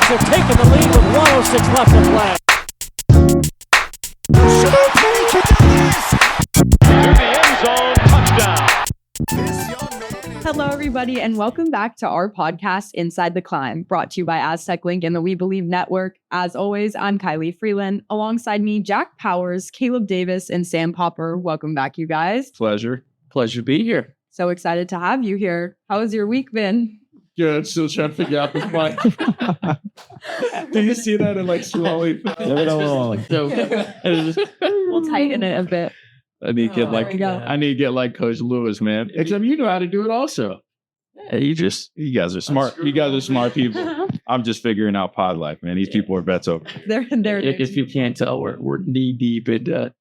Lewis have taken the lead with 1:06 left to play. To the end zone, touchdown. Hello, everybody, and welcome back to our podcast, Inside the Climb, brought to you by Aztec Link and the We Believe Network. As always, I'm Kylie Freeland. Alongside me, Jack Powers, Caleb Davis, and Sam Popper. Welcome back, you guys. Pleasure to be here. So excited to have you here. How has your week been? Good. Still trying to figure out this mic. Do you see that in like slowly? We'll tighten it a bit. I need to get like Coach Lewis, man. Except you know how to do it also. You guys are smart. You guys are smart people. I'm just figuring out pod life, man. These people are vets over. If you can't tell, we're knee deep into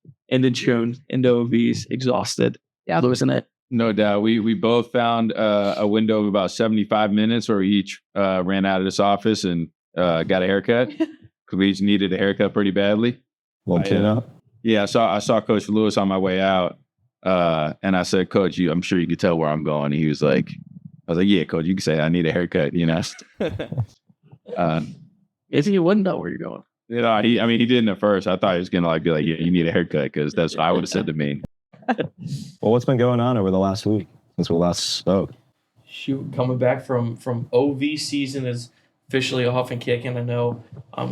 June, into OVs, exhausted. Yeah, losing it. No doubt. We both found a window of about 75 minutes where we each ran out of this office and got a haircut because we each needed a haircut pretty badly. Little chin up. Yeah, I saw Coach Lewis on my way out, and I said, Coach, I'm sure you could tell where I'm going. And he was like, I was like, yeah, Coach, you can say I need a haircut, you know. If he wouldn't know where you're going. You know, he didn't at first. I thought he was gonna be like, yeah, you need a haircut because that's what I would have said to me. Well, what's been going on over the last week since we last spoke? Shoot, coming back from OV season is officially off and kicking. I know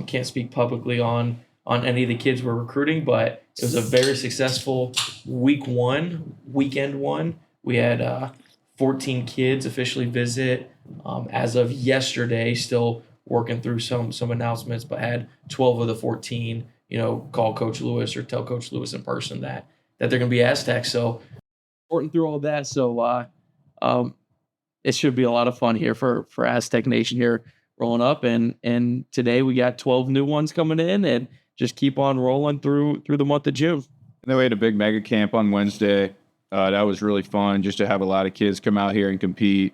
can't speak publicly on any of the kids we're recruiting, but it was a very successful weekend one. We had 14 kids officially visit as of yesterday, still working through some announcements, but had 12 of the 14, call Coach Lewis or tell Coach Lewis in person that they're going to be Aztecs. So working through all that. So it should be a lot of fun here for Aztec Nation here rolling up. And today we got 12 new ones coming in and just keep on rolling through the month of June. And then we had a big mega camp on Wednesday. That was really fun just to have a lot of kids come out here and compete,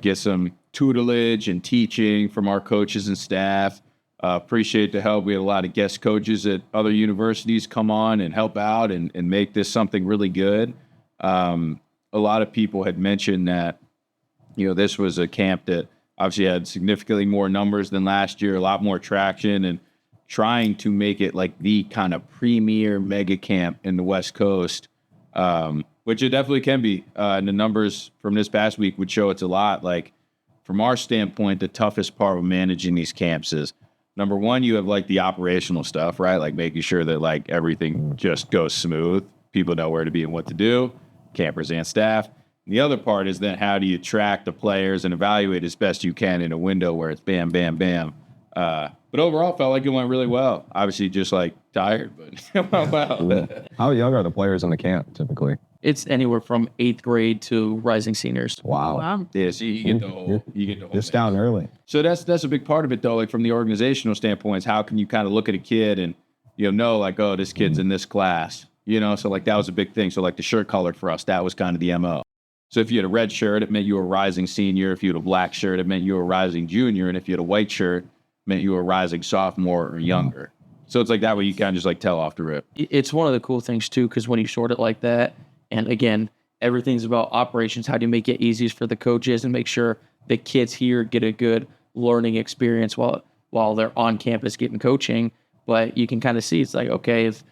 get some tutelage and teaching from our coaches and staff. Appreciate the help. We had a lot of guest coaches at other universities come on and help out and make this something really good. A lot of people had mentioned that, this was a camp that obviously had significantly more numbers than last year, a lot more traction, and trying to make it like the kind of premier mega camp in the West Coast, which it definitely can be. And the numbers from this past week would show it's a lot. Like, from our standpoint, the toughest part of managing these camps is, number one, you have like the operational stuff, right? Like making sure that like everything just goes smooth. People know where to be and what to do, campers and staff. And the other part is then how do you track the players and evaluate as best you can in a window where it's bam, bam, bam. But overall, felt like it went really well. Obviously, just like tired, but it went well. How young are the players in the camp typically? It's anywhere from 8th grade to rising seniors. Wow. Yeah, so you get the whole. You're down early. So that's a big part of it, though. Like from the organizational standpoint, is how can you kind of look at a kid and know like, oh, this kid's in this class. So like that was a big thing. So like the shirt color for us, that was kind of the MO. So if you had a red shirt, it meant you were a rising senior. If you had a black shirt, it meant you were a rising junior. And if you had a white shirt, meant you were a rising sophomore or younger. So it's like that way you kind of just like tell off the rip. It's one of the cool things too, because when you sort it like that, and again, everything's about operations. How do you make it easiest for the coaches and make sure the kids here get a good learning experience while they're on campus getting coaching? But you can kind of see it's like, okay, if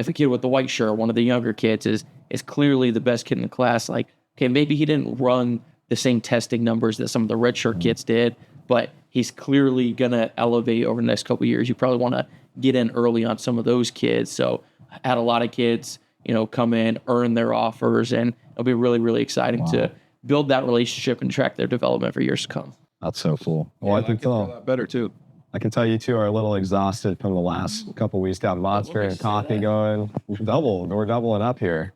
a kid with the white shirt, one of the younger kids is clearly the best kid in the class, like, okay, maybe he didn't run the same testing numbers that some of the red shirt kids did, but he's clearly going to elevate over the next couple of years. You probably want to get in early on some of those kids. So I had a lot of kids, come in, earn their offers, and it'll be really, really exciting to build that relationship and track their development for years to come. That's so cool. Well, I can tell a lot better too. I can tell you two are a little exhausted from the last couple of weeks. Got Monster and coffee going. We're doubling up here.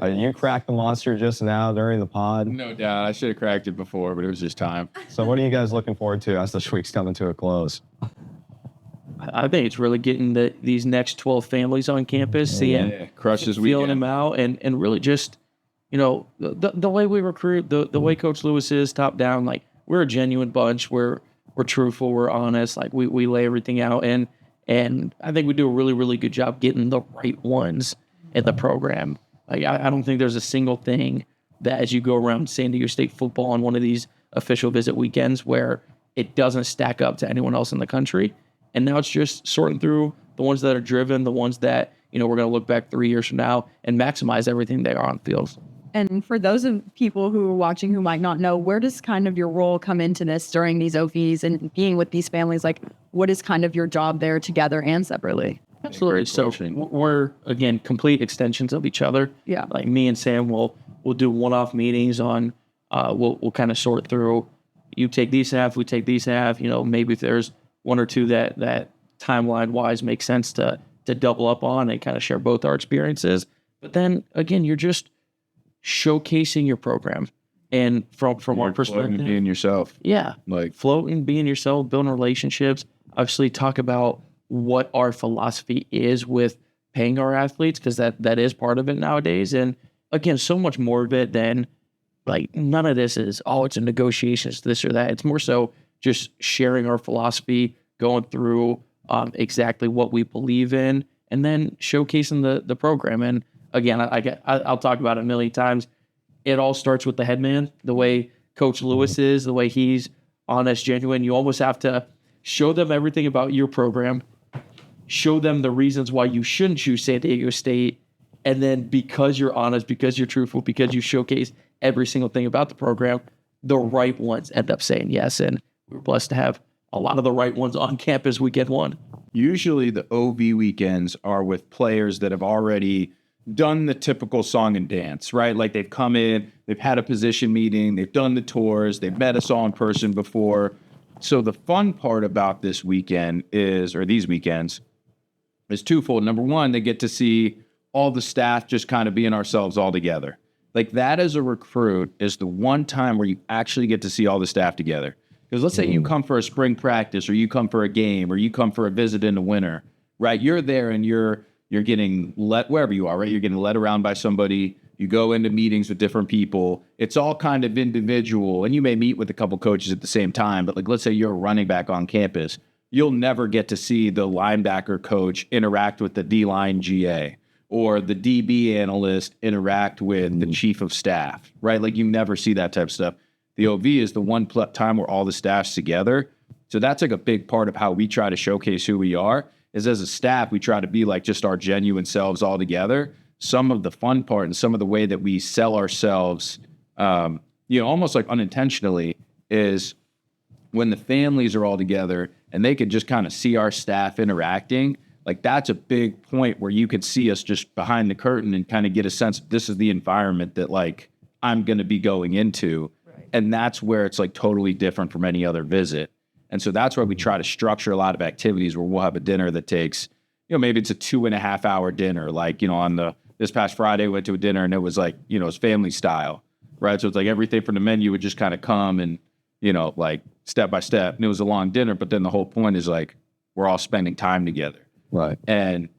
You cracked the Monster just now during the pod. No doubt. I should have cracked it before, but it was just time. So what are you guys looking forward to as this week's coming to a close? I think it's really getting these next 12 families on campus, crushes feeling them out, and really just, the way we recruit, the way Coach Lewis is top down, like we're a genuine bunch. We're truthful. We're honest. Like we lay everything out, and I think we do a really, really good job getting the right ones in the program. Like I don't think there's a single thing that as you go around San Diego State football on one of these official visit weekends where it doesn't stack up to anyone else in the country. And now it's just sorting through the ones that are driven, the ones that, we're going to look back 3 years from now and maximize everything they are on fields. And for those of people who are watching who might not know, where does kind of your role come into this during these OVs and being with these families? Like, what is kind of your job there together and separately? Absolutely. So we're, again, complete extensions of each other. Yeah. Like me and Sam will do one-off meetings on, we'll kind of sort through, you take these half, we take these half, maybe if there's one or two that timeline-wise makes sense to double up on and kind of share both our experiences. But then, again, you're just showcasing your program. And from our perspective, being yourself. Yeah. Like floating, being yourself, building relationships. Obviously, talk about what our philosophy is with paying our athletes, because that is part of it nowadays. And again, so much more of it than like none of this is, it's a negotiation, it's this or that. It's more so just sharing our philosophy, going through exactly what we believe in, and then showcasing the program. And again, I'll talk about it a million times. It all starts with the head man, the way Coach Lewis is, the way he's honest, genuine. You almost have to show them everything about your program, show them the reasons why you shouldn't choose San Diego State, and then because you're honest, because you're truthful, because you showcase every single thing about the program, the right ones end up saying yes. And we're blessed to have a lot of the right ones on campus weekend one. usually the OV weekends are with players that have already done the typical song and dance, right? Like they've come in, they've had a position meeting, they've done the tours, they've met us all in person before. So the fun part about this weekend or these weekends, is twofold. Number one, they get to see all the staff just kind of being ourselves all together. Like that as a recruit is the one time where you actually get to see all the staff together. Because let's say you come for a spring practice, or you come for a game, or you come for a visit in the winter, right? You're there and you're getting let wherever you are, right? You're getting led around by somebody. You go into meetings with different people. It's all kind of individual, and you may meet with a couple coaches at the same time. But like, let's say you're a running back on campus, you'll never get to see the linebacker coach interact with the D-line GA, or the DB analyst interact with the chief of staff, right? Like you never see that type of stuff. The OV is the one time where all the staff's together. So that's like a big part of how we try to showcase who we are, is as a staff, we try to be like just our genuine selves all together. Some of the fun part and some of the way that we sell ourselves, almost like unintentionally, is when the families are all together and they can just kind of see our staff interacting. Like that's a big point where you could see us just behind the curtain and kind of get a sense of this is the environment that like I'm going to be going into. Right. And that's where it's like totally different from any other visit. And so that's why we try to structure a lot of activities where we'll have a dinner that takes, maybe it's a 2.5 hour dinner. Like, on this past Friday, we went to a dinner and it was like, it's family style, right? So it's like everything from the menu would just kind of come and, like step by step. And it was a long dinner, but then the whole point is like, we're all spending time together. Right. And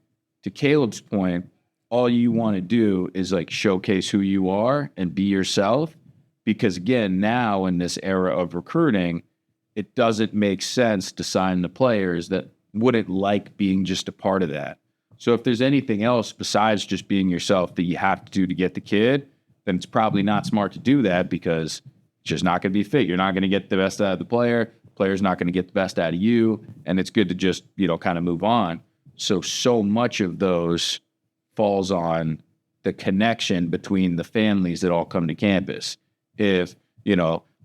to Caleb's point, all you want to do is like showcase who you are and be yourself. Because again, now in this era of recruiting, it doesn't make sense to sign the players that wouldn't like being just a part of that. So if there's anything else besides just being yourself that you have to do to get the kid, then it's probably not smart to do that, because it's just not going to be fit. You're not going to get the best out of the player. The player's not going to get the best out of you. And it's good to just, kind of move on. So much of those falls on the connection between the families that all come to campus. If,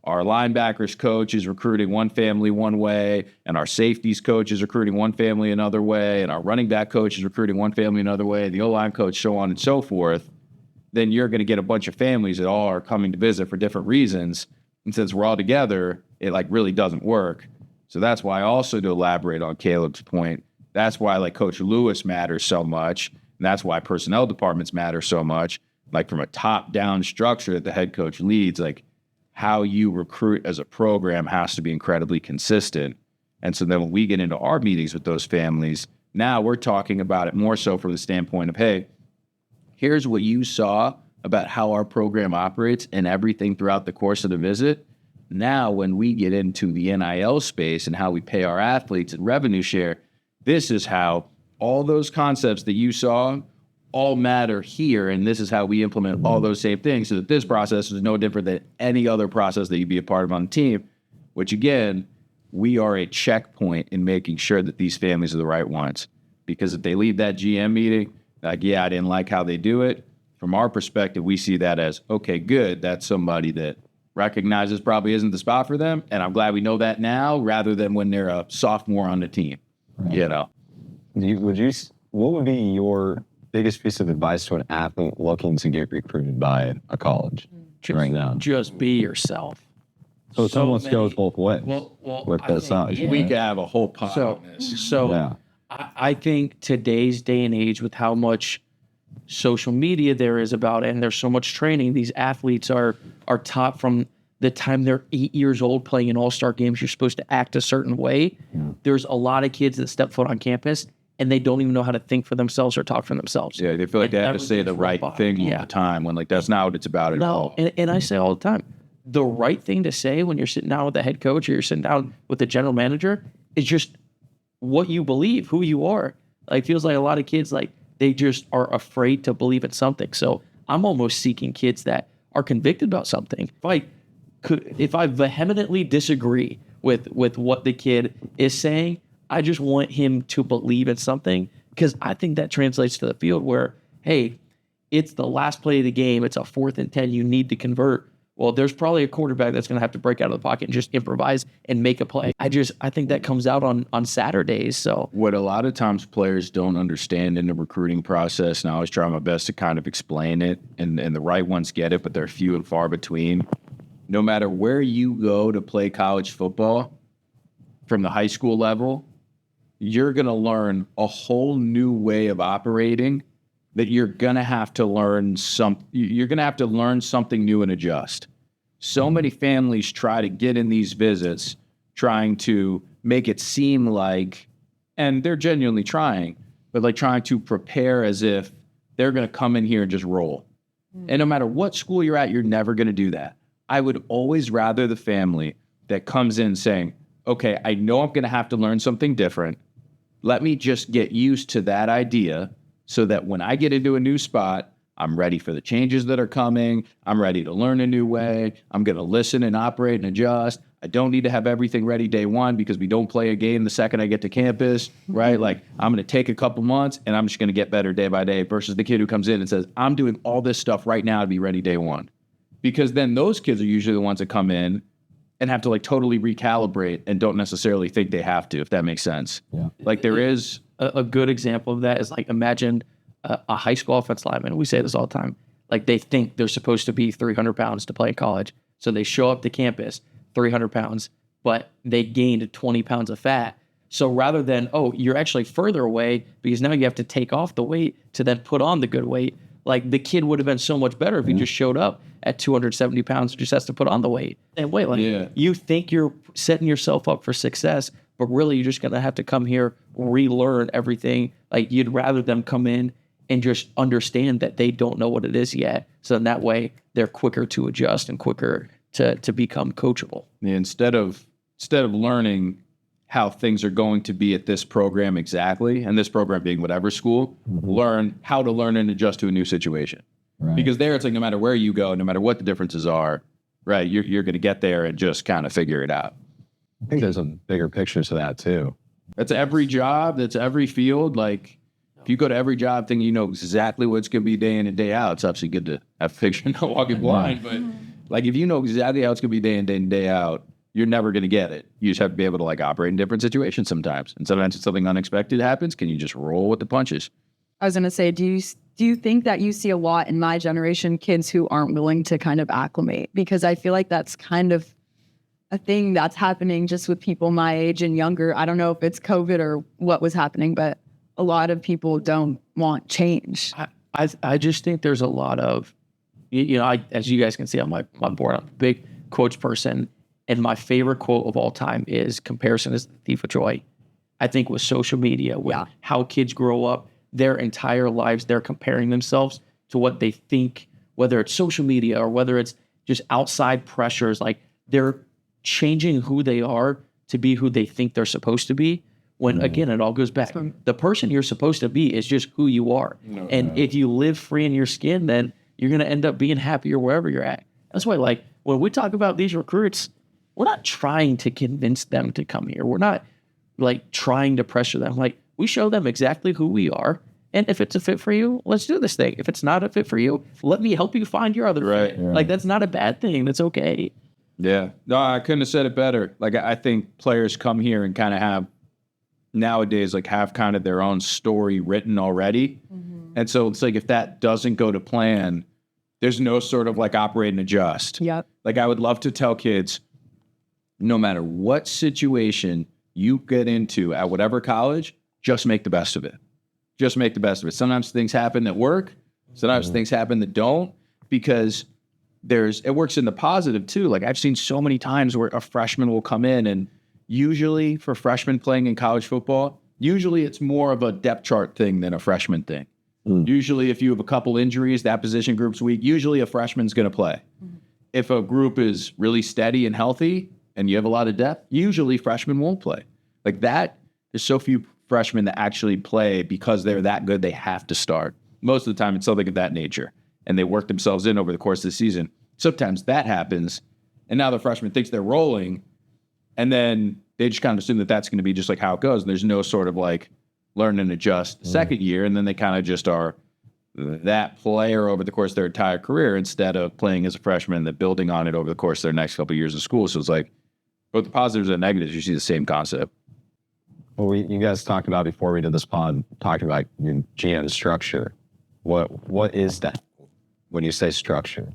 our linebackers coach is recruiting one family one way, and our safeties coach is recruiting one family another way, and our running back coach is recruiting one family another way, and the O-line coach, so on and so forth, then you're going to get a bunch of families that all are coming to visit for different reasons. And since we're all together, it like really doesn't work. So that's why also, to elaborate on Caleb's point, that's why like Coach Lewis matters so much. And that's why personnel departments matter so much. Like from a top-down structure that the head coach leads, like how you recruit as a program has to be incredibly consistent. And so then when we get into our meetings with those families, now we're talking about it more so from the standpoint of, hey, here's what you saw about how our program operates and everything throughout the course of the visit. Now, when we get into the NIL space and how we pay our athletes and revenue share, this is how all those concepts that you saw all matter here, and this is how we implement all those same things, so that this process is no different than any other process that you'd be a part of on the team, which again, we are a checkpoint in making sure that these families are the right ones. Because if they leave that GM meeting, like, yeah, I didn't like how they do it. From our perspective, we see that as, okay, good. That's somebody that recognizes probably isn't the spot for them. And I'm glad we know that now rather than when they're a sophomore on the team, you know? What would be your biggest piece of advice to an athlete looking to get recruited by a college right now? Just be yourself. So it almost goes both ways. Well, with both sides. We could have a whole pod on this. So Yeah. I think today's day and age, with how much social media there is about it, and there's so much training, these athletes are taught from the time they're 8 years old playing in all-star games, you're supposed to act a certain way. Yeah. There's a lot of kids that step foot on campus and they don't even know how to think for themselves or talk for themselves. Yeah, they feel like they have to say the right thing all the time when, like, that's not what it's about at all. No, and I say all the time, the right thing to say when you're sitting down with the head coach or you're sitting down with the general manager is just what you believe, who you are. Like, feels like a lot of kids, like, they just are afraid to believe in something. So I'm almost seeking kids that are convicted about something. If I vehemently disagree with what the kid is saying, I just want him to believe in something, because I think that translates to the field where, hey, it's the last play of the game. It's a 4th and 10. You need to convert. Well, there's probably a quarterback that's going to have to break out of the pocket and just improvise and make a play. I think that comes out on Saturdays. So what a lot of times players don't understand in the recruiting process, and I always try my best to kind of explain it, and the right ones get it, but they're few and far between. No matter where you go to play college football, from the high school level, you're going to learn a whole new way of operating that you're going to have to learn something new and adjust. So many families try to get in these visits trying to make it seem like, and they're genuinely trying, but like trying to prepare as if they're going to come in here and just roll. And no matter what school you're at, you're never going to do that. I would always rather the family that comes in saying, okay, I know I'm going to have to learn something different. Let me just get used to that idea so that when I get into a new spot, I'm ready for the changes that are coming. I'm ready to learn a new way. I'm going to listen and operate and adjust. I don't need to have everything ready day one because we don't play a game the second I get to campus, right? Like, I'm going to take a couple months and I'm just going to get better day by day, versus the kid who comes in and says, I'm doing all this stuff right now to be ready day one. Because then those kids are usually the ones that come in and have to, like, totally recalibrate and don't necessarily think they have to, if that makes sense. Yeah. Like, there is a good example of that is, like, imagine a high school offensive lineman. We say this all the time. Like, they think they're supposed to be 300 pounds to play in college. So they show up to campus 300 pounds, but they gained 20 pounds of fat. So rather than, oh, you're actually further away because now you have to take off the weight to then put on the good weight. Like, the kid would have been so much better if he just showed up at 270 pounds, just has to put on the weight. And wait, like, you think you're setting yourself up for success, but really you're just going to have to come here, relearn everything. Like, you'd rather them come in and just understand that they don't know what it is yet. So in that way, they're quicker to adjust and quicker to become coachable. Yeah, instead of learning how things are going to be at this program exactly, and this program being whatever school, learn how to learn and adjust to a new situation. Right. Because there, it's like, no matter where you go, no matter what the differences are, right, you're going to get there and just kind of figure it out. I think there's a bigger picture to that too. That's every job. That's every field. Like, if you go to every job thinking you know exactly what it's going to be day in and day out, it's obviously good to have a picture, not walking blind. But like, if you know exactly how it's going to be day in, day in, day out, you're never going to get it. You just have to be able to, like, operate in different situations sometimes. And sometimes if something unexpected happens, can you just roll with the punches? I was going to say, do you think that you see a lot in my generation, kids who aren't willing to kind of acclimate? Because I feel like that's kind of a thing that's happening just with people my age and younger. I don't know if it's COVID or what was happening, but a lot of people don't want change. I just think there's a lot of, as you guys can see on my board, I'm a big quotes person. And my favorite quote of all time is, comparison is the thief of joy. I think with social media, with how kids grow up, their entire lives, they're comparing themselves to what they think, whether it's social media or whether it's just outside pressures. Like, they're changing who they are to be who they think they're supposed to be. When, again, it all goes back. The person you're supposed to be is just who you are. If you live free in your skin, then you're going to end up being happier wherever you're at. That's why, like, when we talk about these recruits, we're not trying to convince them to come here. We're not like trying to pressure them. Like, we show them exactly who we are. And if it's a fit for you, let's do this thing. If it's not a fit for you, let me help you find your other Right. fit. Yeah. Like, that's not a bad thing. That's okay. Yeah. No, I couldn't have said it better. Like, I think players come here and kind of have nowadays, like, have kind of their own story written already. And so it's like, if that doesn't go to plan, there's no sort of like operate and adjust. Yep. Like, I would love to tell kids, no matter what situation you get into at whatever college, just make the best of it. Just make the best of it. Sometimes things happen that work. Sometimes things happen that don't, because it works in the positive too. Like, I've seen so many times where a freshman will come in, and usually for freshmen playing in college football, usually it's more of a depth chart thing than a freshman thing. Usually if you have a couple injuries, that position group's weak, usually a freshman's going to play. If a group is really steady and healthy and you have a lot of depth, usually freshmen won't play. Like that, there's so few freshmen that actually play because they're that good, they have to start. Most of the time it's something of that nature, and they work themselves in over the course of the season. Sometimes that happens, and now the freshman thinks they're rolling, and then they just kind of assume that that's going to be just like how it goes, and there's no sort of like learn and adjust second year, and then they kind of just are that player over the course of their entire career instead of playing as a freshman and then building on it over the course of their next couple of years of school. So it's like both the positives and negatives, you see the same concept. Well, you guys talked about before we did this pod, talking about GM structure. What is that when you say structure?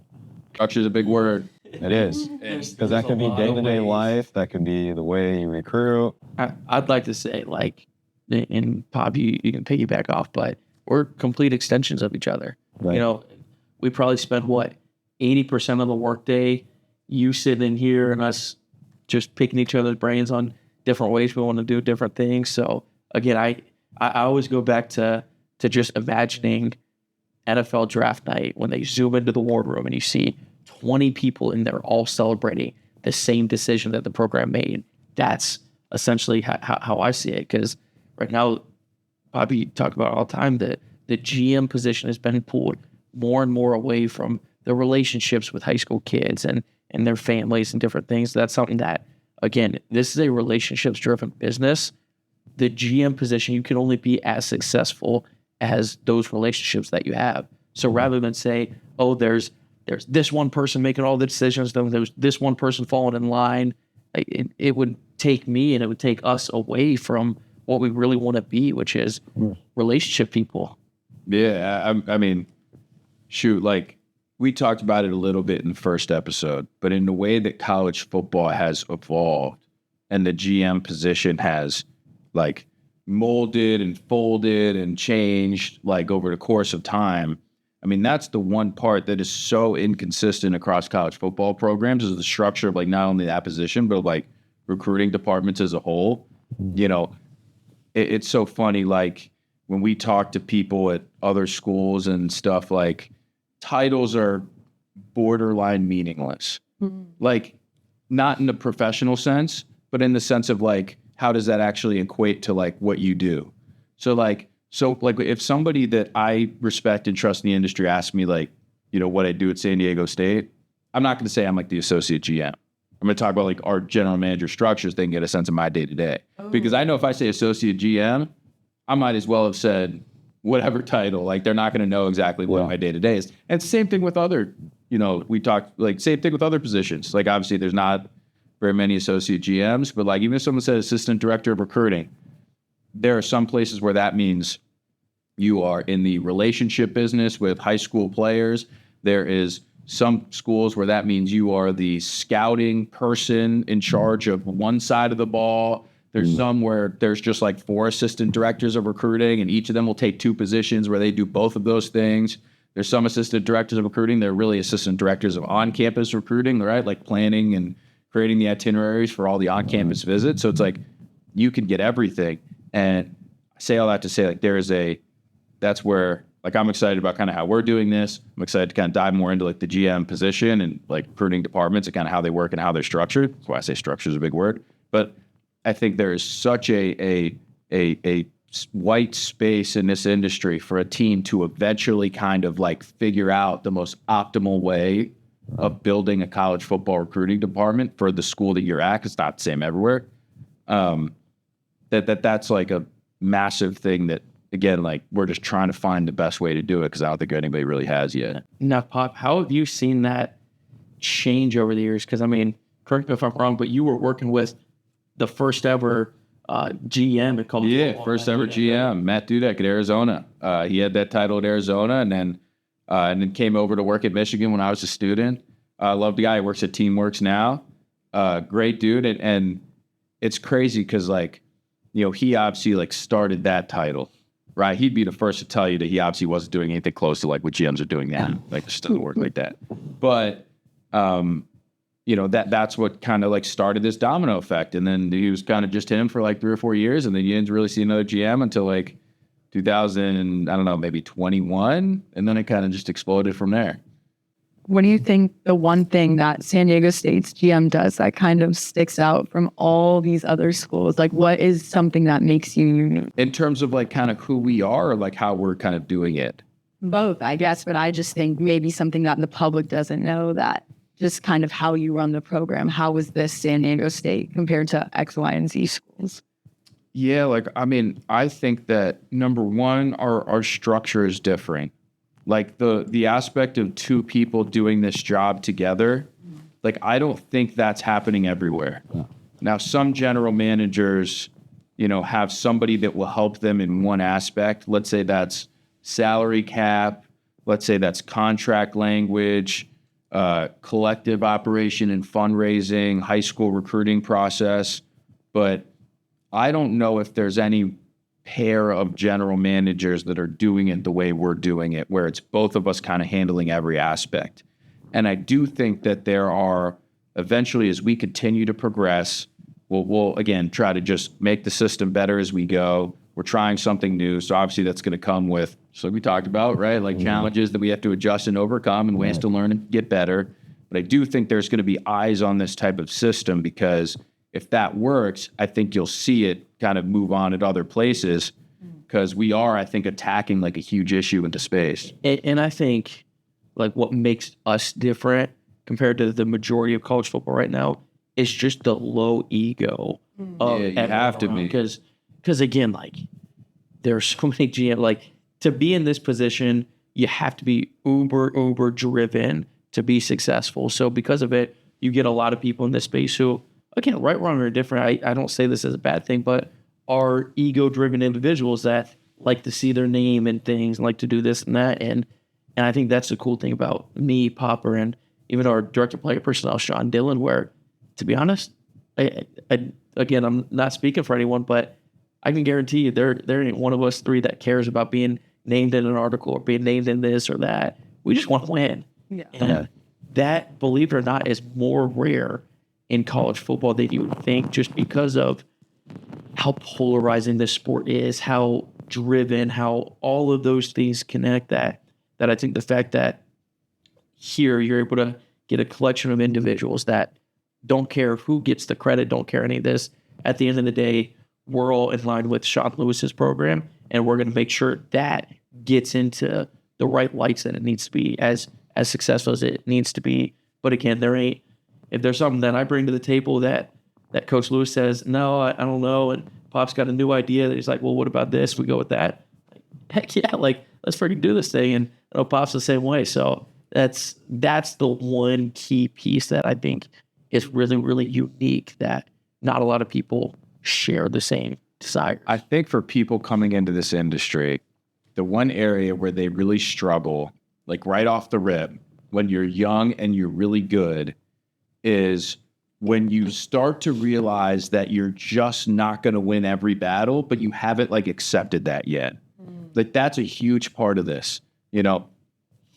Structure is a big word. It is. Because that could be day-to-day life. That could be the way you recruit. I'd like to say, like, and Pop, you can piggyback off, but we're complete extensions of each other. Right. You know, we probably spend 80% of the workday you sitting in here and us just picking each other's brains on different ways we want to do different things. So again, I always go back to just imagining NFL draft night when they zoom into the war room and you see 20 people in there all celebrating the same decision that the program made. That's essentially how I see it. Because right now, Bobby talk about all the time that the GM position has been pulled more and more away from the relationships with high school kids and their families and different things. That's something that, again, this is a relationships-driven business. The GM position, you can only be as successful as those relationships that you have. So rather than say, oh, there's this one person making all the decisions, then there's this one person falling in line, it would take me and it would take us away from what we really want to be, which is relationship people. Yeah, I mean, shoot, like we talked about it a little bit in the first episode, but in the way that college football has evolved and the GM position has like molded and folded and changed like over the course of time. I mean, that's the one part that is so inconsistent across college football programs is the structure of like not only that position, but like recruiting departments as a whole. You know, it's so funny. Like when we talk to people at other schools and stuff, like titles are borderline meaningless. Like not in the professional sense, but in the sense of like, how does that actually equate to like what you do? So like if somebody that I respect and trust in the industry asks me like, you know, what I do at San Diego State, I'm not going to say I'm like the associate GM. I'm going to talk about like our general manager structures. They can get a sense of my day to day because I know if I say associate GM, I might as well have said whatever title. Like they're not going to know exactly what my day to day is. And it's the same thing with other, you know, we talked like same thing with other positions. Like obviously there's not very many associate GMs, but like even if someone said assistant director of recruiting, there are some places where that means you are in the relationship business with high school players. There is some schools where that means you are the scouting person in charge of one side of the ball. There's some where there's just like 4 assistant directors of recruiting, and each of them will take 2 positions where they do both of those things. There's some assistant directors of recruiting. They're really assistant directors of on-campus recruiting, right? Like planning and creating the itineraries for all the on-campus visits. So it's like you can get everything. And I say all that to say like that's where like I'm excited about kind of how we're doing this. I'm excited to kind of dive more into like the GM position and like recruiting departments and kind of how they work and how they're structured. That's why I say structure is a big word. But I think there is such a white space in this industry for a team to eventually kind of like figure out the most optimal way of building a college football recruiting department for the school that you're at, 'cause it's not the same everywhere. That's like a massive thing that, again, like we're just trying to find the best way to do it, because I don't think anybody really has yet. Now, Pop, how have you seen that change over the years? Because, I mean, correct me if I'm wrong, but you were working with the first ever GM at college Yeah, football. first ever GM, Matt Dudek at Arizona. He had that title at Arizona, and then came over to work at Michigan when I was a student. I love the guy. He works at Teamworks now. Great dude, and it's crazy because, like, you know, he obviously like started that title, right? He'd be the first to tell you that he obviously wasn't doing anything close to like what GMs are doing now. Like, it just doesn't work like that. But you know, that's what kind of like started this domino effect. And then he was kind of just him for like 3 or 4 years, and then you didn't really see another GM until like 2000, I don't know, maybe 21, and then it kind of just exploded from there. What do you think the one thing that San Diego State's GM does that kind of sticks out from all these other schools? Like, what is something that makes you unique? In terms of like kind of who we are, or like how we're kind of doing it? Both, I guess, but I just think maybe something that the public doesn't know, that just kind of how you run the program. How is this San Diego State compared to X, Y, and Z schools? Yeah, like, I mean, I think that number one, our structure is different. Like the aspect of 2 people doing this job together, like, I don't think that's happening everywhere. No. Now, some general managers, you know, have somebody that will help them in one aspect. Let's say that's salary cap. Let's say that's contract language, collective operation and fundraising, high school recruiting process. But I don't know if there's any pair of general managers that are doing it the way we're doing it, where it's both of us kind of handling every aspect. And I do think that there are, eventually, as we continue to progress, we'll again try to just make the system better as we go. We're trying something new, so obviously that's going to come with, so we talked about, right, like challenges that we have to adjust and overcome, and ways to learn and get better. But I do think there's going to be eyes on this type of system, because if that works, I think you'll see it kind of move on at other places, because we are, I think, attacking like a huge issue into space. And I think like what makes us different compared to the majority of college football right now is just the low ego of Yeah, you have to be. Because again, like, there's so many GM, like, to be in this position, you have to be uber driven to be successful. So because of it, you get a lot of people in this space who, again, right, wrong, or different, I don't say this as a bad thing, but are ego-driven individuals that like to see their name and things, and like to do this and that. And I think that's the cool thing about me, Popper, and even our director of player personnel, Sean Dillon, where, to be honest, again, I'm not speaking for anyone, but I can guarantee you there ain't one of us 3 that cares about being named in an article or being named in this or that. We just want to win. Yeah. And that, believe it or not, is more rare in college football than you would think, just because of how polarizing this sport is, how driven, how all of those things connect, that I think the fact that here you're able to get a collection of individuals that don't care who gets the credit, don't care any of this. At the end of the day, we're all in line with Sean Lewis's program, and we're going to make sure that gets into the right lights that it needs to be, as successful as it needs to be. But again, if there's something that I bring to the table that Coach Lewis says, no, I don't know, and Pop's got a new idea that he's like, well, what about this? We go with that. Heck yeah, like, let's freaking do this thing. And I know Pop's the same way. So that's the one key piece that I think is really, really unique, that not a lot of people share the same desire. I think for people coming into this industry, the one area where they really struggle, like right off the rip, when you're young and you're really good, is when you start to realize that you're just not going to win every battle, but you haven't like accepted that yet. Like, that's a huge part of this. You know,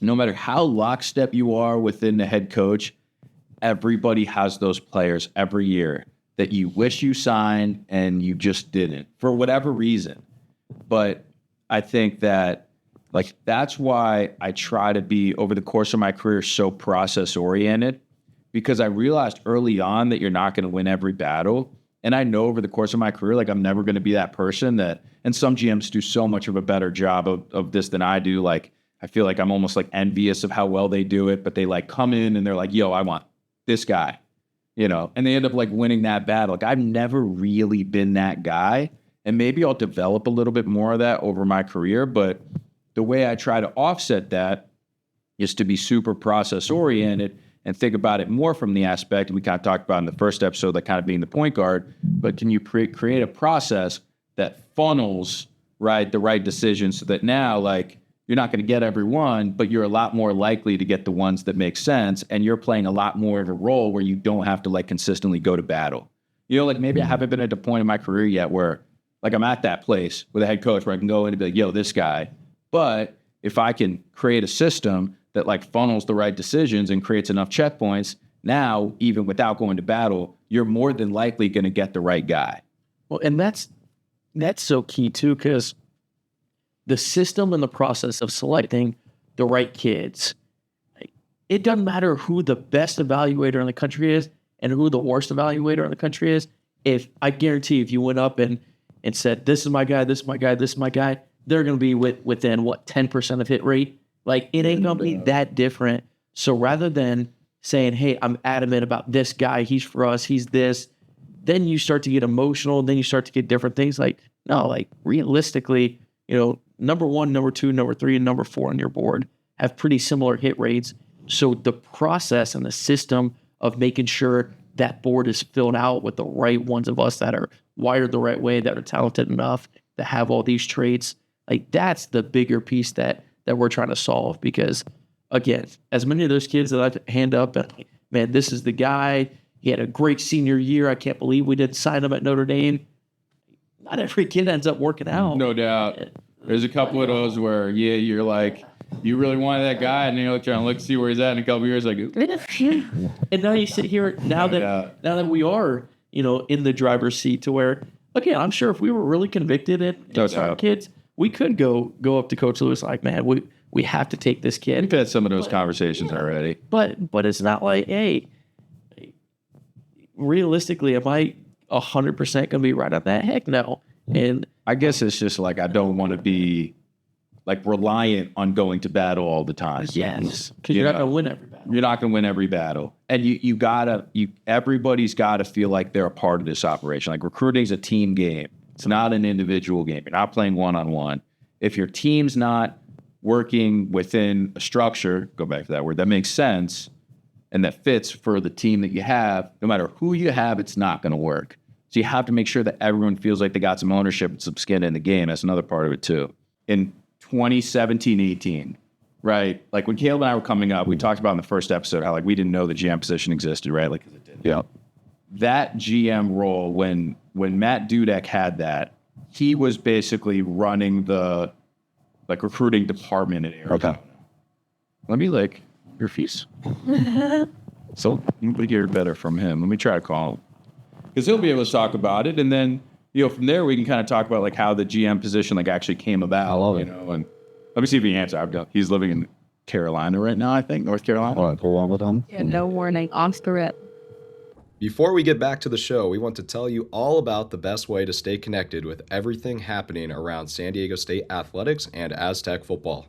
no matter how lockstep you are within the head coach, everybody has those players every year that you wish you signed and you just didn't for whatever reason. But I think that, like, that's why I try to be, over the course of my career, so process oriented, because I realized early on that you're not going to win every battle. And I know over the course of my career, like, I'm never going to be that person that, and some GMs do so much of a better job of this than I do. Like, I feel like I'm almost like envious of how well they do it, but they like come in and they're like, yo, I want this guy, and they end up like winning that battle. Like I've never really been that guy, and maybe I'll develop a little bit more of that over my career. But the way I try to offset that is to be super process oriented and think about it more from the aspect we kind of talked about in the first episode, like kind of being the point guard. But can you create a process that funnels the right decisions so that now like you're not going to get every one, but you're a lot more likely to get the ones that make sense, and you're playing a lot more of a role where you don't have to like consistently go to battle. Like maybe I haven't been at the point in my career yet where like I'm at that place with a head coach where I can go in and be like, yo, this guy. But if I can create a system that like funnels the right decisions and creates enough checkpoints, now even without going to battle, you're more than likely going to get the right guy. Well, and that's so key too, because the system and the process of selecting the right kids, it doesn't matter who the best evaluator in the country is and who the worst evaluator in the country is. If I guarantee if you went up and said, this is my guy, this is my guy, this is my guy, they're going to be within 10% of hit rate. Like it ain't going to be that different. So rather than saying, hey, I'm adamant about this guy, he's for us, he's this, then you start to get emotional, then you start to get different things. Like, no, like realistically, number 1, number 2, number 3, and number 4 on your board have pretty similar hit rates. So the process and the system of making sure that board is filled out with the right ones of us that are wired the right way, that are talented enough to have all these traits, like that's the bigger piece that we're trying to solve. Because again, as many of those kids that I've hand up and like, man, this is the guy, he had a great senior year, I can't believe we didn't sign him at Notre Dame. Not every kid ends up working out. No doubt. There's a couple of those where, you're like, you really wanted that guy, and then you're trying to look, see where he's at in a couple of years. Like, and now you sit here, now that we are, in the driver's seat to where, okay, I'm sure if we were really convicted and our kids, we could go up to Coach Lewis like, man, we have to take this kid. We've had some of those conversations already. But it's not like, hey, realistically, am I 100% going to be right on that? Heck no. And I guess it's just like I don't want to be like reliant on going to battle all the time. Yes, because you're not going to win every battle. You're not going to win every battle, and everybody's got to feel like they're a part of this operation. Like recruiting is a team game; it's not an individual game. You're not playing one-on-one. If your team's not working within a structure, go back to that word, that makes sense and that fits for the team that you have, no matter who you have, it's not going to work. So you have to make sure that everyone feels like they got some ownership and some skin in the game. That's another part of it too. In 2017-18, right? Like when Caleb and I were coming up, we talked about in the first episode how like we didn't know the GM position existed, right? Like, 'cause it didn't. Yeah. That GM role, when Matt Dudek had that, he was basically running the like recruiting department in Arizona. Okay. Let me like your fees. So we hear better from him. Let me try to call him, because he'll be able to talk about it, and then from there we can kind of talk about like how the GM position like actually came about. I love it. And let me see if he answers. He's living in Carolina right now, I think, North Carolina. All right, pull on with him. Yeah, no warning, off the rip. Before we get back to the show, we want to tell you all about the best way to stay connected with everything happening around San Diego State athletics and Aztec football.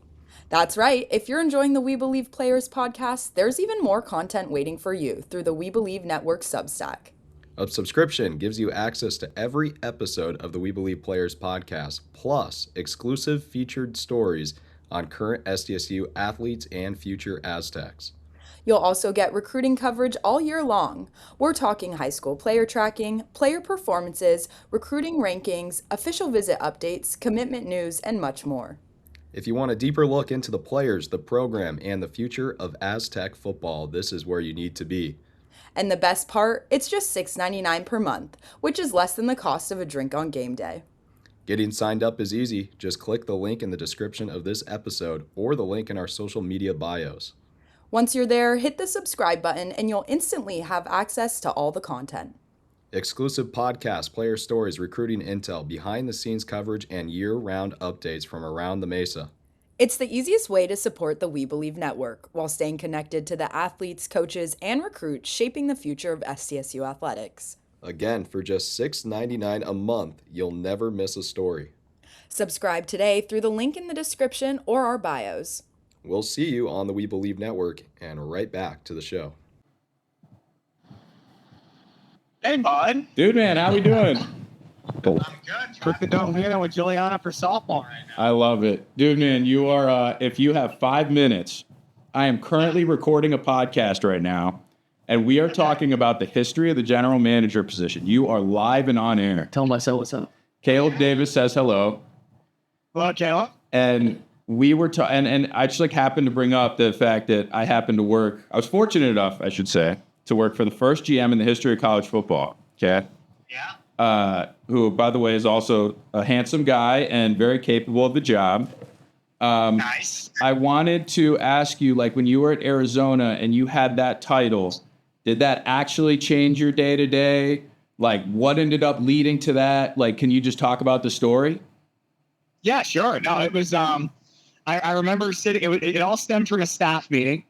That's right. If you're enjoying the We Believe Players podcast, there's even more content waiting for you through the We Believe Network Substack. A subscription gives you access to every episode of the We Believe Players podcast, plus exclusive featured stories on current SDSU athletes and future Aztecs. You'll also get recruiting coverage all year long. We're talking high school player tracking, player performances, recruiting rankings, official visit updates, commitment news, and much more. If you want a deeper look into the players, the program, and the future of Aztec football, this is where you need to be. And the best part, it's just $6.99 per month, which is less than the cost of a drink on game day. Getting signed up is easy. Just click the link in the description of this episode or the link in our social media bios. Once you're there, hit the subscribe button and you'll instantly have access to all the content. Exclusive podcasts, player stories, recruiting intel, behind-the-scenes coverage, and year-round updates from around the Mesa. It's the easiest way to support the We Believe Network while staying connected to the athletes, coaches, and recruits shaping the future of SDSU athletics. Again, for just $6.99 a month, you'll never miss a story. Subscribe today through the link in the description or our bios. We'll see you on the We Believe Network, and right back to the show. Hey, bud. Dude, man, how we doing? I'm good. Quickly don't here with Juliana for softball right now. I love it. Dude, man, you are, if you have 5 minutes, I am currently recording a podcast right now, and we are talking about the history of the general manager position. You are live and on air. Tell myself what's up. Caleb Davis says hello. Hello, Caleb. And we were and I just happened to bring up the fact that I happened to work. I was fortunate enough, I should say, to work for the first GM in the history of college football. Okay. Yeah. Who, by the way, is also a handsome guy and very capable of the job. Nice. I wanted to ask you, like, when you were at Arizona and you had that title, did that actually change your day to day? Like, what ended up leading to that? Like, can you just talk about the story? Yeah, sure. No, it was, I remember sitting, it all stemmed from a staff meeting.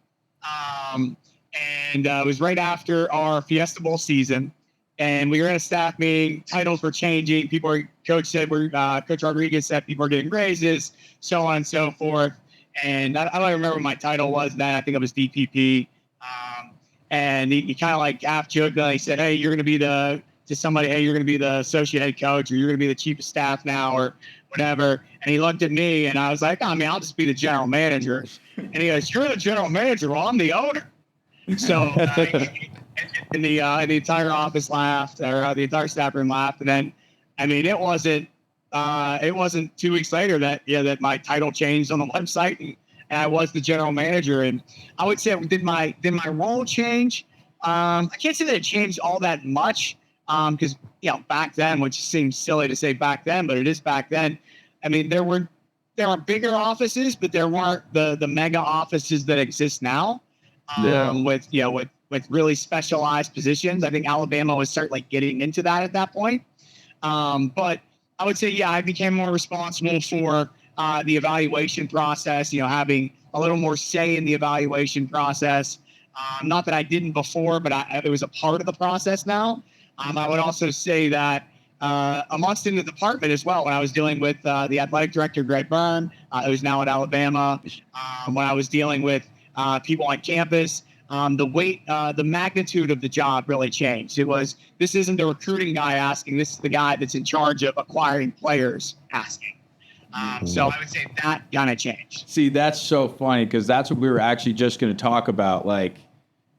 And it was right after our Fiesta Bowl season. And we were in a staff meeting, titles were changing. Coach Rodriguez said people are getting raises, so on and so forth. And I don't remember what my title was then. I think it was DPP. And he kind of like half joked, he said, hey, you're going to be you're going to be the associate head coach, or you're going to be the chief of staff now, or whatever. And he looked at me and I was like, I'll just be the general manager. And he goes, you're the general manager. Well, I'm the owner. So and the entire office laughed, or the entire staff room laughed. And then, it wasn't 2 weeks later that my title changed on the website, and I was the general manager. And I would say, did my role change? I can't say that it changed all that much, because back then, which seems silly to say back then, but it is back then. There were bigger offices, but there weren't the mega offices that exist now. With really specialized positions. I think Alabama was certainly getting into that at that point. But I would say, I became more responsible for the evaluation process, having a little more say in the evaluation process. Not that I didn't before, but it was a part of the process now. I would also say that amongst in the department as well, when I was dealing with the athletic director, Greg Byrne, who's now at Alabama, when I was dealing with people on campus, the magnitude of the job really changed. This isn't the recruiting guy asking, this is the guy that's in charge of acquiring players asking. So I would say that kind of changed. See, that's so funny, because that's what we were actually just going to talk about,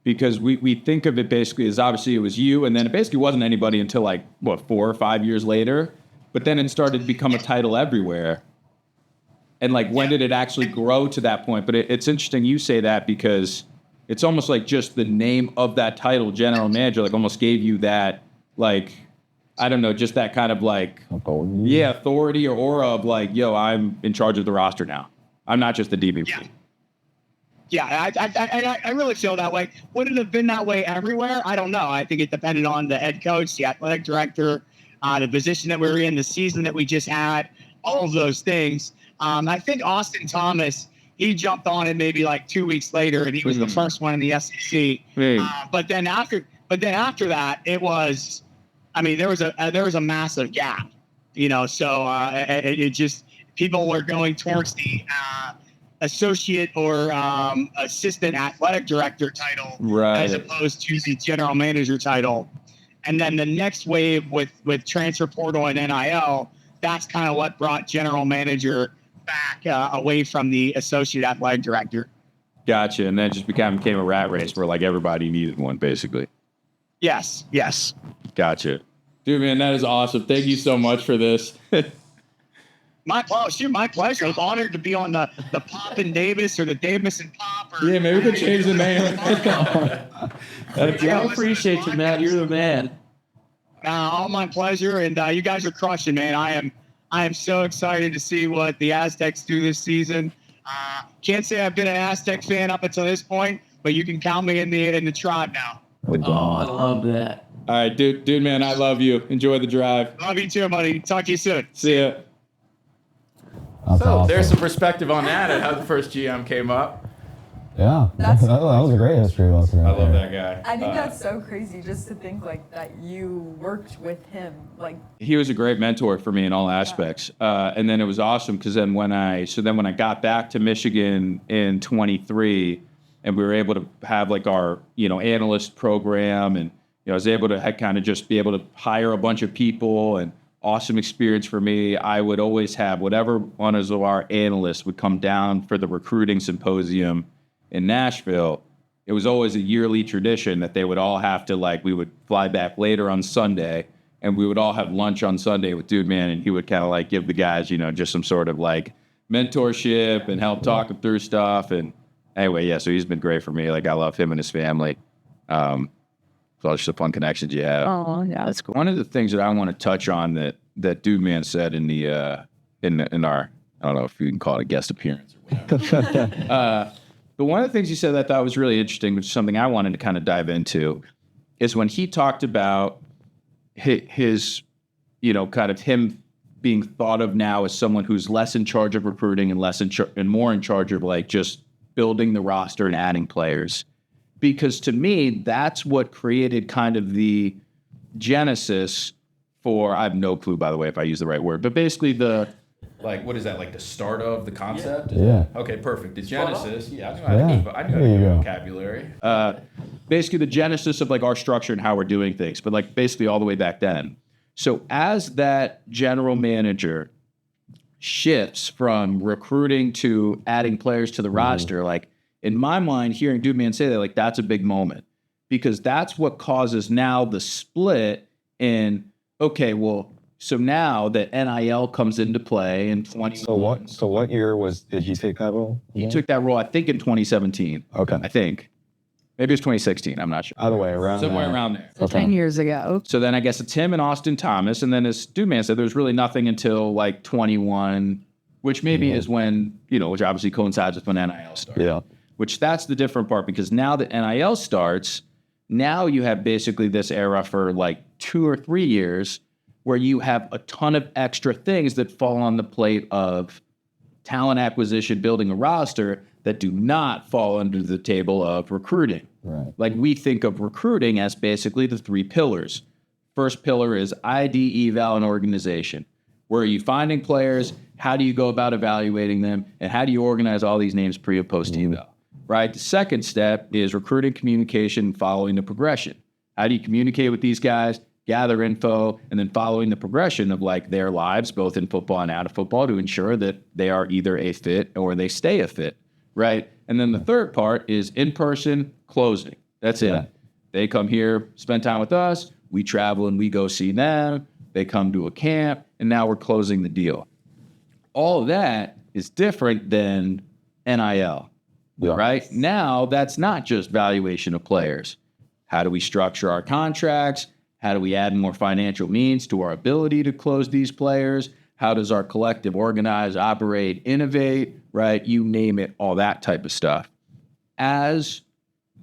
because we think of it basically as obviously it was you, and then it basically wasn't anybody until 4 or 5 years later, but then it started to become a title everywhere. And when did it actually grow to that point? But it's interesting you say that, because it's almost like just the name of that title, general manager, almost gave you that, I don't know, just that kind of authority or aura of I'm in charge of the roster now. I'm not just the DBP. Yeah, I really feel that way. Would it have been that way everywhere? I don't know. I think it depended on the head coach, the athletic director, the position that we were in, the season that we just had, all of those things. I think Austin Thomas, he jumped on it maybe 2 weeks later, and he was the first one in the SEC. But then after that, it was, there was a massive gap, So it just, people were going towards the associate or assistant athletic director title, right, as opposed to the general manager title. And then the next wave with transfer portal and NIL, that's kind of what brought general manager back away from the associate athletic director. Gotcha. And then it just became a rat race where everybody needed one, basically. Yes. Gotcha. Dude, man, that is awesome. Thank you so much for this. My pleasure. I was honored to be on the Pop and Davis, or the Davis and Pop. Yeah, maybe we could change the name. I appreciate you, Matt. You're the man. All my pleasure, and you guys are crushing, man. I am so excited to see what the Aztecs do this season. Can't say I've been an Aztec fan up until this point, but you can count me in the tribe now. Oh, I love that. All right, dude, man, I love you. Enjoy the drive. Love you too, buddy. Talk to you soon. See ya. That's awesome. There's some perspective on that and how the first GM came up. Yeah, That's that was a great history lesson. I Right love there. that guy. I think that's so crazy just to think like that you worked with him. Like, He was a great mentor for me in all aspects. And then it was awesome because then when I got back to Michigan in 23 and we were able to have like our, analyst program, and, I was able to kind of just be able to hire a bunch of people, and awesome experience for me. I would always have whatever one of our analysts would come down for the recruiting symposium in Nashville. It was always a yearly tradition that they would all have to, like, we would fly back later on Sunday and we would all have lunch on Sunday with Dude Man, and he would kind of like give the guys, just some sort of like mentorship and help talk them through stuff. And anyway, yeah, so he's been great for me. Like, I love him and his family. So it's just a fun connections you have. Oh, yeah, that's cool. One of the things that I want to touch on that Dude Man said in in our, I don't know if you can call it a guest appearance or whatever. But one of the things he said that I thought was really interesting, which is something I wanted to kind of dive into, is when he talked about his kind of him being thought of now as someone who's less in charge of recruiting and more in charge of like just building the roster and adding players. Because to me, that's what created kind of the genesis for, I have no clue, by the way, if I use the right word, but basically what is that, like the start of the concept? Yeah. Okay, perfect. The genesis. Yeah, I knew There you go. vocabulary. Basically the genesis of like our structure and how we're doing things, but like basically all the way back then. So as that general manager shifts from recruiting to adding players to the roster, like in my mind, hearing Dude Man say that, like that's a big moment, because that's what causes now the split in, okay, well, so now that NIL comes into play in 2021. So what year did he take that role? He took that role, I think, in 2017. Okay. I think. Maybe it's 2016. I'm not sure. Either way, around Somewhere there. around there. So 10 years ago. So then I guess it's him and Austin Thomas. And then as Dude Man said, there's really nothing until like 21, which maybe is when, which obviously coincides with when NIL started. Yeah. Which that's the different part, because now that NIL starts, now you have basically this era for like 2 or 3 years where you have a ton of extra things that fall on the plate of talent acquisition, building a roster, that do not fall under the table of recruiting. Right. Like, we think of recruiting as basically the 3 pillars. First pillar is ID, eval, and organization. Where are you finding players? How do you go about evaluating them? And how do you organize all these names pre and post eval? Right? The second step is recruiting, communication, and following the progression. How do you communicate with these guys, gather info, and then following the progression of like their lives, both in football and out of football, to ensure that they are either a fit or they stay a fit, right? And then the third part is in-person closing. That's it. Yeah. They come here, spend time with us, we travel and we go see them, they come to a camp, and now we're closing the deal. All of that is different than NIL. Yeah. Right? Now, that's not just valuation of players. How do we structure our contracts? How do we add more financial means to our ability to close these players? How does our collective organize, operate, innovate, right? You name it, all that type of stuff. As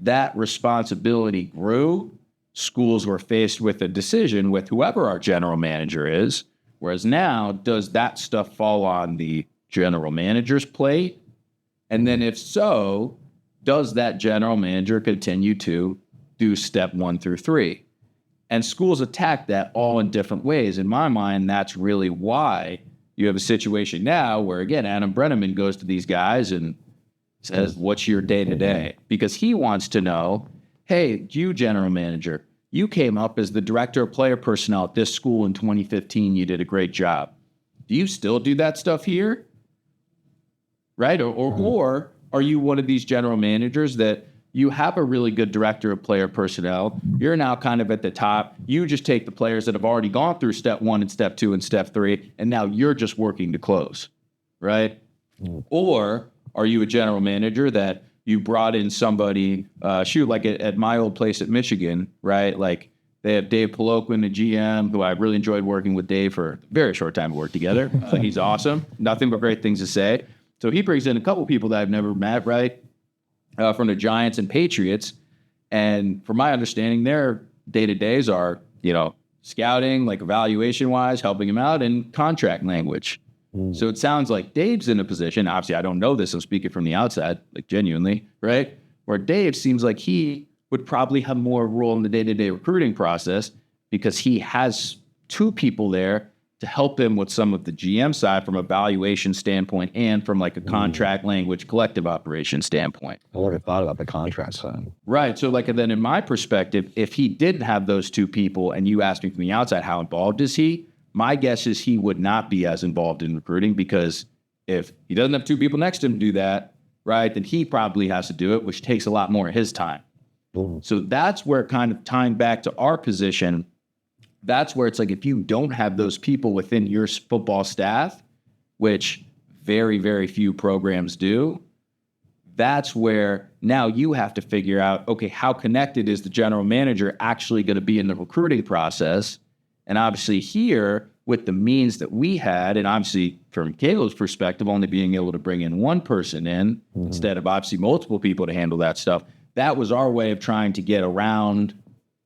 that responsibility grew, schools were faced with a decision with whoever our general manager is. Whereas now, does that stuff fall on the general manager's plate? And then if so, does that general manager continue to do step 1 through 3? And schools attack that all in different ways. In my mind, that's really why you have a situation now where, again, Adam Brenneman goes to these guys and says, what's your day-to-day? Because he wants to know, hey, you general manager, you came up as the director of player personnel at this school in 2015. You did a great job. Do you still do that stuff here? Right? Or are you one of these general managers that you have a really good director of player personnel? You're now kind of at the top. You just take the players that have already gone through step 1 and step 2 and step 3, and now you're just working to close, right? Or are you a general manager that you brought in somebody, like at my old place at Michigan, right? Like they have Dave Poloquin, the GM, who I really enjoyed working with Dave for a very short time to work together. He's awesome. Nothing but great things to say. So he brings in a couple people that I've never met, right? From the Giants and Patriots. And from my understanding, their day-to-days are, scouting, like evaluation-wise, helping him out, and contract language. So it sounds like Dave's in a position, obviously I don't know this, I'm speaking from the outside, like genuinely, right? Where Dave seems like he would probably have more role in the day-to-day recruiting process because he has two people there to help him with some of the GM side from a valuation standpoint and from like a contract language collective operation standpoint. I never thought about the contract side. Right. So like, and then in my perspective, if he didn't have those two people and you asked me from the outside, how involved is he? My guess is he would not be as involved in recruiting because if he doesn't have two people next to him to do that, right, then he probably has to do it, which takes a lot more of his time. So that's where kind of tying back to our position, that's where it's like if you don't have those people within your football staff, which very, very few programs do, that's where now you have to figure out, okay, how connected is the general manager actually going to be in the recruiting process? And obviously here, with the means that we had, and obviously from Caleb's perspective, only being able to bring in one person in instead of obviously multiple people to handle that stuff, that was our way of trying to get around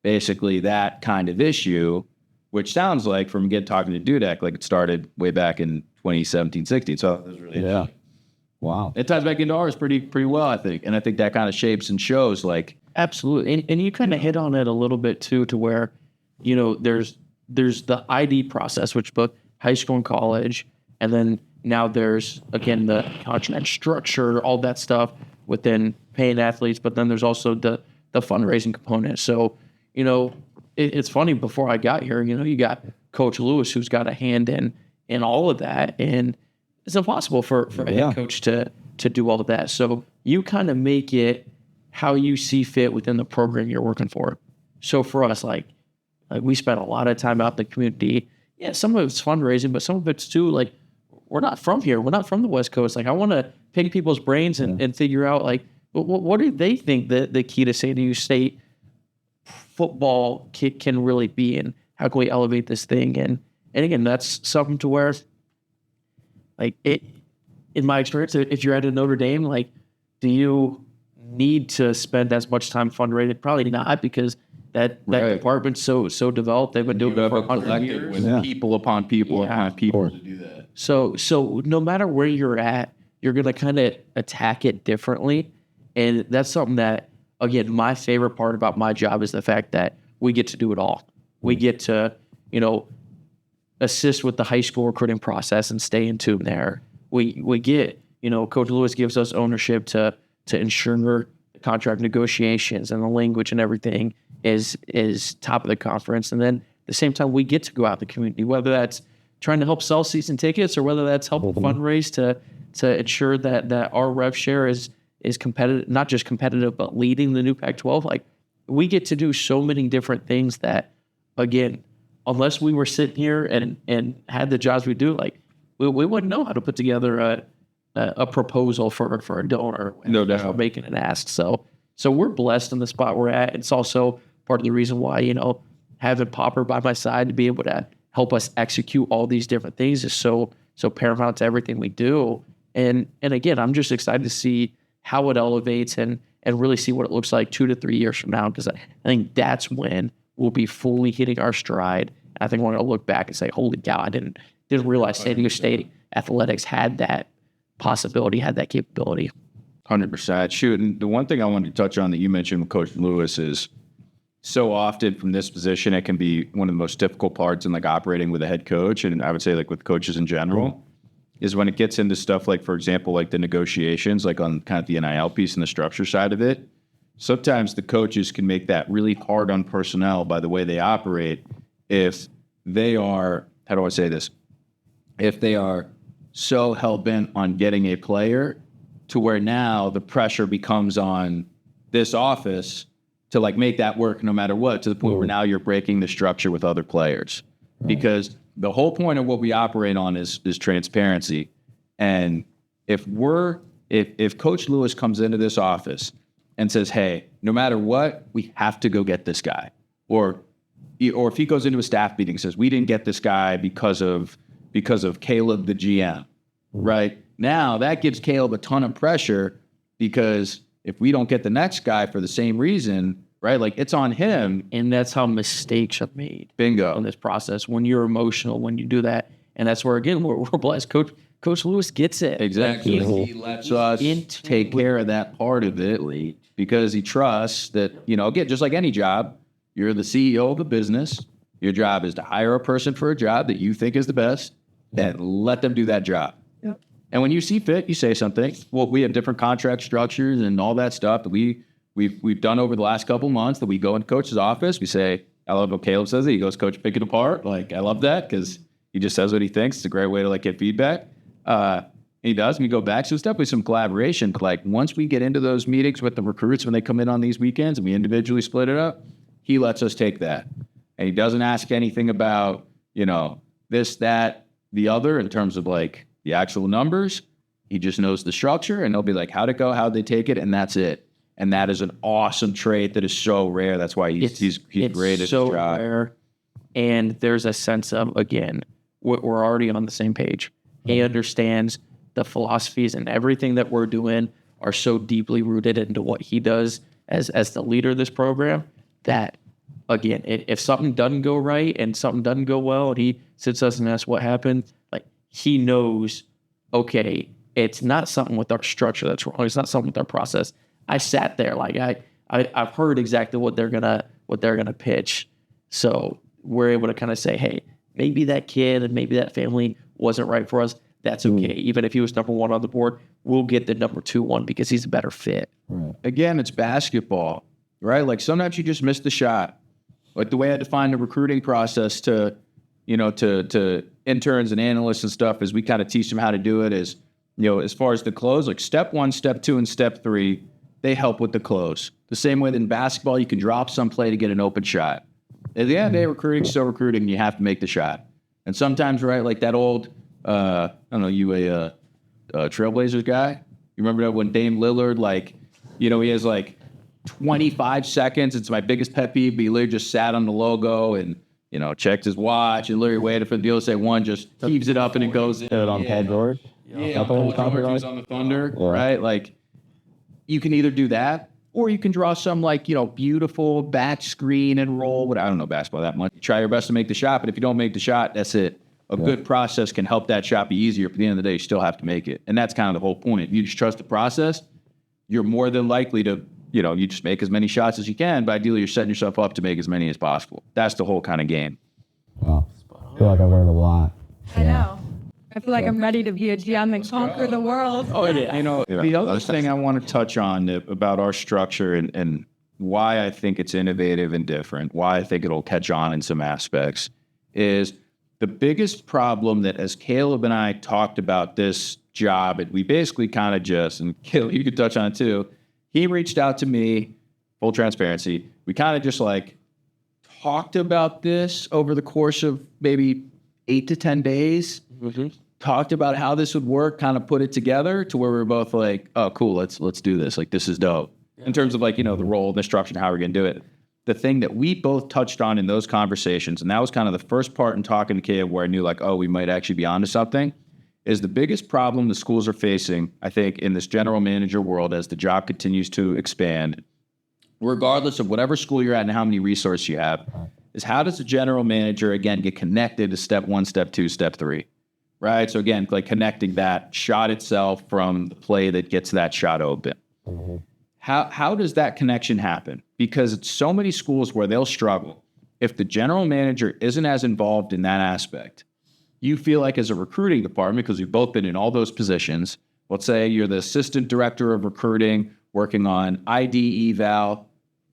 basically that kind of issue, which sounds like from talking to Dudek, like it started way back in 2017, 16. So it was really Wow. It ties back into ours pretty well, I think. And I think that kind of shapes and shows like. Absolutely. And you kind of hit on it a little bit too, to where, you know, there's the ID process, which both high school and college, and then now there's, again, the contract structure, all that stuff within paying athletes, but then there's also the fundraising component. So, you know, it's funny, before I got here, you know, you got Coach Lewis, who's got a hand in all of that, and it's impossible for a head coach to do all of that. So you kind of make it how you see fit within the program you're working for. So for us, like we spent a lot of time out in the community. Yeah, some of it's fundraising, but some of it's too, like, we're not from here. We're not from the West Coast. Like, I want to pick people's brains and figure out, like, what do they think the key to San Diego State football can really be, and how can we elevate this thing? And again, that's something to where, like, it, in my experience, if you're at a Notre Dame, like, do you need to spend as much time fundraising? Probably not, because that department's so developed. They've been doing it for 100 years. With people upon people upon people to do that. So no matter where you're at, you're going to kind of attack it differently. And that's something that, again, my favorite part about my job is the fact that we get to do it all. We get to, you know, assist with the high school recruiting process and stay in tune there. We get, you know, Coach Lewis gives us ownership to ensure contract negotiations and the language and everything is top of the conference. And then at the same time, we get to go out in the community, whether that's trying to help sell season tickets or whether that's helping fundraise to ensure that our rev share is competitive, not just competitive, but leading the new Pac-12. Like, we get to do so many different things that, again, unless we were sitting here and had the jobs we do, like, we wouldn't know how to put together a proposal for a donor. No doubt. Making an ask. So we're blessed in the spot we're at. It's also part of the reason why, you know, having Popper by my side to be able to help us execute all these different things is so paramount to everything we do. And again, I'm just excited to see how it elevates and really see what it looks like 2 to 3 years from now, because I think that's when we'll be fully hitting our stride. I think we're going to look back and say, holy cow, I didn't realize San Diego State athletics had that possibility, had that capability. 100%. Shoot, and the one thing I wanted to touch on that you mentioned with Coach Lewis is, so often from this position, it can be one of the most difficult parts in like operating with a head coach, and I would say like with coaches in general, is when it gets into stuff like, for example, like the negotiations, like on kind of the NIL piece and the structure side of it. Sometimes the coaches can make that really hard on personnel by the way they operate if they are, how do I say this? If they are so hell-bent on getting a player to where now the pressure becomes on this office to like make that work no matter what, to the point where now you're breaking the structure with other players. Because the whole point of what we operate on is transparency. And if Coach Lewis comes into this office and says, hey, no matter what, we have to go get this guy. Or if he goes into a staff meeting and says, we didn't get this guy because of Caleb, the GM, right? Now that gives Caleb a ton of pressure, because if we don't get the next guy for the same reason, right? Like, it's on him. And that's how mistakes are made. Bingo. In this process, when you're emotional, when you do that. And that's where, again, we're blessed. Coach Lewis gets it. Exactly. Like, He lets us take care of that part of it because he trusts that, again, just like any job, you're the CEO of a business. Your job is to hire a person for a job that you think is the best and let them do that job. Yep. And when you see fit, you say something. Well, we have different contract structures and all that stuff that we've done over the last couple months that we go into coach's office. We say, I love what Caleb says. He goes, Coach, pick it apart. Like, I love that because he just says what he thinks. It's a great way to get feedback. He does. And we go back. So it's definitely some collaboration. But once we get into those meetings with the recruits when they come in on these weekends and we individually split it up, he lets us take that. And he doesn't ask anything about, this, that, the other in terms of the actual numbers. He just knows the structure and he'll be like, how'd it go? How'd they take it? And that's it. And that is an awesome trait that is so rare. That's why he's great at his job. Rare. And there's a sense of, again, we're already on the same page. He understands the philosophies and everything that we're doing are so deeply rooted into what he does as the leader of this program that, again, if something doesn't go right and something doesn't go well and he sits us and asks what happened, he knows, okay, it's not something with our structure that's wrong. It's not something with our process. I sat there I've heard exactly what they're gonna pitch. So we're able to kind of say, hey, maybe that kid and maybe that family wasn't right for us. That's okay. Even if he was number one on the board, we'll get the number 2 one because he's a better fit. Right. Again, it's basketball, right? Sometimes you just miss the shot. The way I define the recruiting process to interns and analysts and stuff is we kind of teach them how to do it is, as far as the close, step 1, step 2, and step 3, they help with the close. The same way that in basketball, you can drop some play to get an open shot. At the end of the day, recruiting's still recruiting, and you have to make the shot. And sometimes, right, that old, I don't know, you a Trailblazers guy? You remember that when Dame Lillard, he has 25 seconds. It's my biggest pet peeve, but he literally just sat on the logo and, checked his watch and literally waited for the deal to say one, just heaves it up and it goes in. On Paul George? Yeah, Paul George was on the Thunder, right? You can either do that or you can draw some beautiful back screen and roll. I don't know basketball that much. Try your best to make the shot, but if you don't make the shot, that's it. A good process can help that shot be easier, but at the end of the day, you still have to make it. And that's kind of the whole point. If you just trust the process, you're more than likely to, you just make as many shots as you can, but ideally you're setting yourself up to make as many as possible. That's the whole kind of game. Wow. I feel like I learned a lot. I know. I feel like I'm ready to be a GM and conquer the world. Oh, yeah. The other thing I want to touch on about our structure and why I think it's innovative and different, why I think it'll catch on in some aspects, is the biggest problem that as Caleb and I talked about this job, and we basically kind of just, and Caleb, you could touch on it too, he reached out to me, full transparency. We kind of just talked about this over the course of maybe 8 to 10 days. Mm-hmm. Talked about how this would work, kind of put it together to where we were both oh, cool, let's do this. This is dope. Yeah. In terms of the role, the structure, and how we're going to do it. The thing that we both touched on in those conversations, and that was kind of the first part in talking to Caleb where I knew oh, we might actually be onto something, is the biggest problem the schools are facing, I think, in this general manager world as the job continues to expand, regardless of whatever school you're at and how many resources you have, is how does the general manager, again, get connected to step 1, step 2, step 3, right? So again, connecting that shot itself from the play that gets that shot open. Mm-hmm. How does that connection happen? Because it's so many schools where they'll struggle. If the general manager isn't as involved in that aspect, you feel like as a recruiting department, because we've both been in all those positions, let's say you're the assistant director of recruiting working on ID, eval,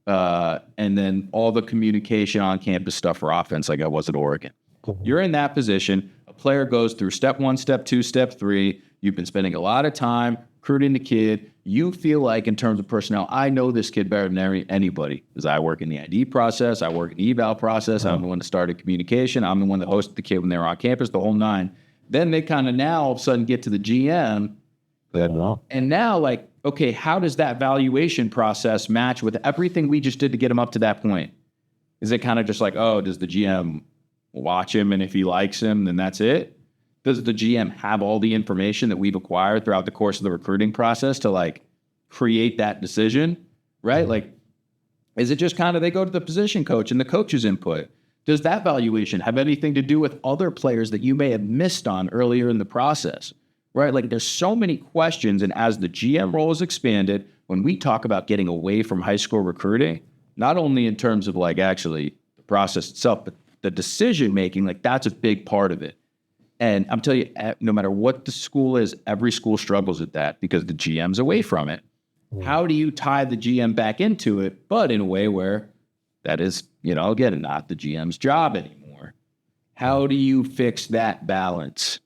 and then all the communication on campus stuff for offense like I was at Oregon. Cool. You're in that position. A player goes through step 1, step 2, step 3. You've been spending a lot of time recruiting the kid. You feel like in terms of personnel, I know this kid better than anybody because I work in the ID process. I work in the eval process. I'm the one that started communication. I'm the one that hosted the kid when they were on campus, the whole 9. Then they kind of now all of a sudden get to the GM. And now okay, how does that valuation process match with everything we just did to get him up to that point? Is it kind of just oh, does the GM watch him and if he likes him, then that's it? Does the GM have all the information that we've acquired throughout the course of the recruiting process to create that decision, right? Is it just kind of they go to the position coach and the coach's input? Does that valuation have anything to do with other players that you may have missed on earlier in the process, right? Like there's so many questions. And as the GM role is expanded, when we talk about getting away from high school recruiting, not only in terms of like actually the process itself, but the decision-making, like that's a big part of it. And I'm telling you, no matter what the school is, every school struggles with that because the GM's away from it. How do you tie the GM back into it, but in a way where that is, again, not the GM's job anymore? How do you fix that balance,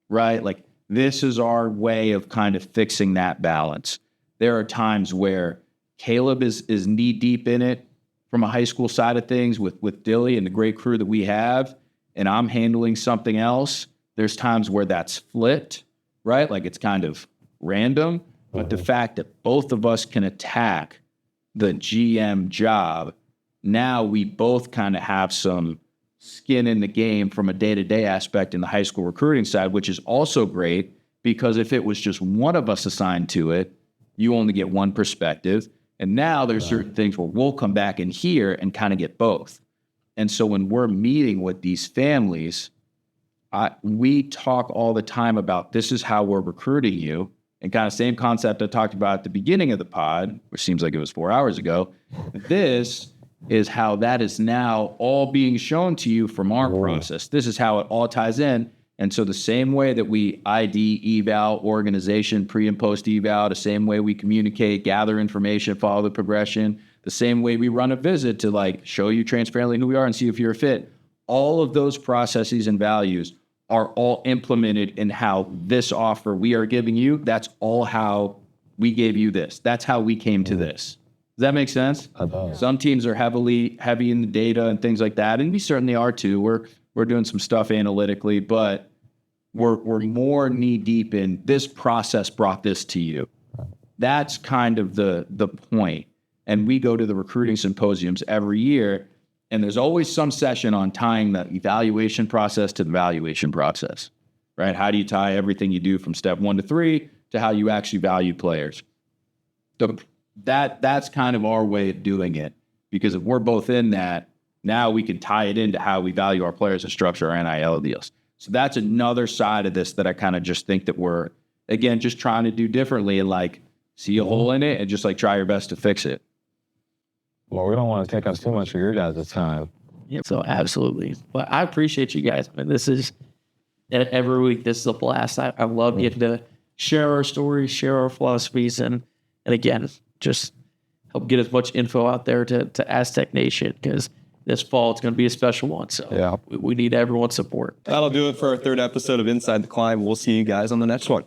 right? Like this is our way of kind of fixing that balance. There are times where Caleb is knee deep in it from a high school side of things with Dilly and the great crew that we have, and I'm handling something else. There's times where that's flipped, right? Like it's kind of random, but the fact that both of us can attack the GM job, now we both kind of have some skin in the game from a day-to-day aspect in the high school recruiting side, which is also great because if it was just one of us assigned to it, you only get one perspective. And now there's certain things where we'll come back in here and kind of get both. And so when we're meeting with these families, we talk all the time about this is how we're recruiting you. And kind of same concept I talked about at the beginning of the pod, which seems like it was 4 hours ago. This is how that is now all being shown to you from our process. This is how it all ties in. And so the same way that we ID, eval, organization, pre and post eval, the same way we communicate, gather information, follow the progression, the same way we run a visit to like show you transparently who we are and see if you're a fit. All of those processes and values are all implemented in how this offer we are giving you. That's all how we gave you this. That's how we came to this. Does that make sense? Some teams are heavy in the data and things like that, and we certainly are too. We're doing some stuff analytically, but we're more knee deep in this process brought this to you. That's kind of the point. And we go to the recruiting symposiums every year, and there's always some session on tying the evaluation process to the valuation process, right? How do you tie everything you do from step 1 to 3 to how you actually value players? That's kind of our way of doing it, because if we're both in that, now we can tie it into how we value our players and structure our NIL deals. So that's another side of this that I kind of just think that we're, again, just trying to do differently and like see a hole in it and just like try your best to fix it. Well, we don't want to take us too much of your guys' time. Yeah, so absolutely. But I appreciate you guys. I mean, this is every week. This is a blast. I love getting to share our stories, share our philosophies, and again, just help get as much info out there to Aztec Nation, because this fall it's going to be a special one. So yeah, we need everyone's support. That'll do it for our third episode of Inside the Climb. We'll see you guys on the next one.